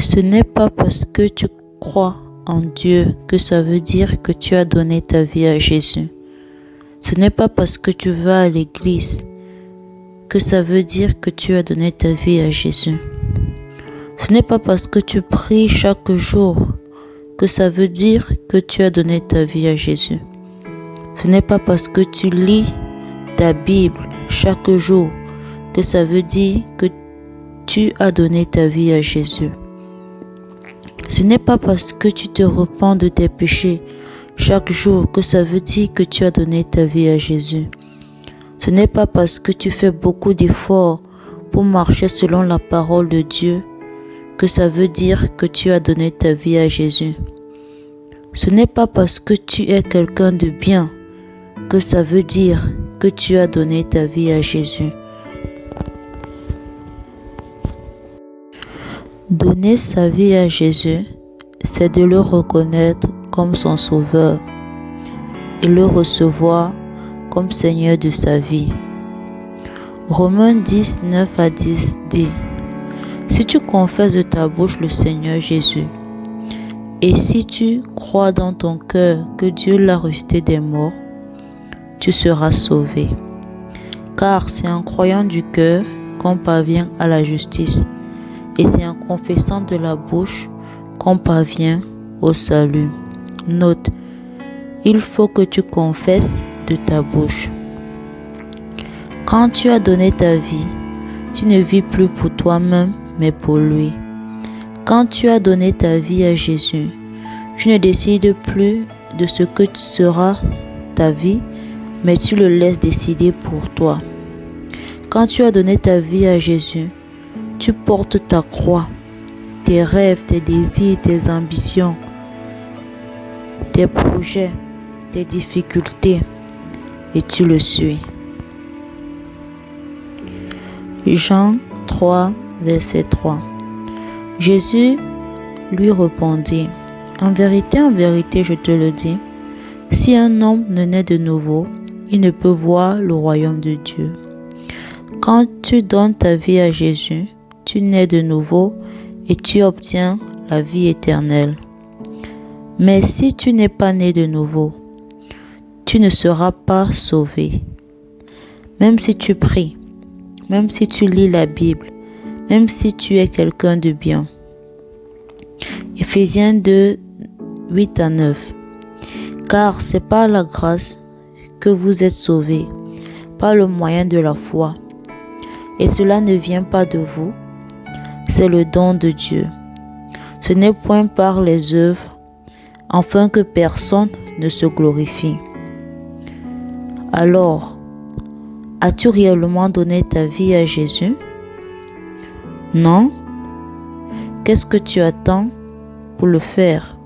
Ce n'est pas parce que tu crois en Dieu que ça veut dire que tu as donné ta vie à Jésus. Ce n'est pas parce que tu vas à l'église que ça veut dire que tu as donné ta vie à Jésus. Ce n'est pas parce que tu pries chaque jour que ça veut dire que tu as donné ta vie à Jésus. Ce n'est pas parce que tu lis ta Bible chaque jour que ça veut dire que tu as donné ta vie à Jésus. Ce n'est pas parce que tu te repens de tes péchés chaque jour que ça veut dire que tu as donné ta vie à Jésus. Ce n'est pas parce que tu fais beaucoup d'efforts pour marcher selon la parole de Dieu que ça veut dire que tu as donné ta vie à Jésus. Ce n'est pas parce que tu es quelqu'un de bien que ça veut dire que tu as donné ta vie à Jésus. Donner sa vie à Jésus, c'est de le reconnaître comme son sauveur et le recevoir comme Seigneur de sa vie. Romains 10, 9 à 10 dit: si tu confesses de ta bouche le Seigneur Jésus, et si tu crois dans ton cœur que Dieu l'a ressuscité des morts, tu seras sauvé. Car c'est en croyant du cœur qu'on parvient à la justice, et c'est en confessant de la bouche qu'on parvient au salut. Note, il faut que tu confesses de ta bouche. Quand tu as donné ta vie, tu ne vis plus pour toi-même, mais pour lui. Quand tu as donné ta vie à Jésus, tu ne décides plus de ce que sera ta vie, mais tu le laisses décider pour toi. Quand tu as donné ta vie à Jésus, tu portes ta croix, tes rêves, tes désirs, tes ambitions, tes projets, tes difficultés, et tu le suis. Jean 3, verset 3. Jésus lui répondit: en vérité, je te le dis, si un homme ne naît de nouveau, il ne peut voir le royaume de Dieu. Quand tu donnes ta vie à Jésus, tu nais de nouveau et tu obtiens la vie éternelle. Mais si tu n'es pas né de nouveau, tu ne seras pas sauvé. Même si tu pries, même si tu lis la Bible, même si tu es quelqu'un de bien. Ephésiens 2, 8 à 9. Car c'est par la grâce que vous êtes sauvés, par le moyen de la foi. Et cela ne vient pas de vous, c'est le don de Dieu. Ce n'est point par les œuvres, afin que personne ne se glorifie. Alors, as-tu réellement donné ta vie à Jésus? Non? Qu'est-ce que tu attends pour le faire?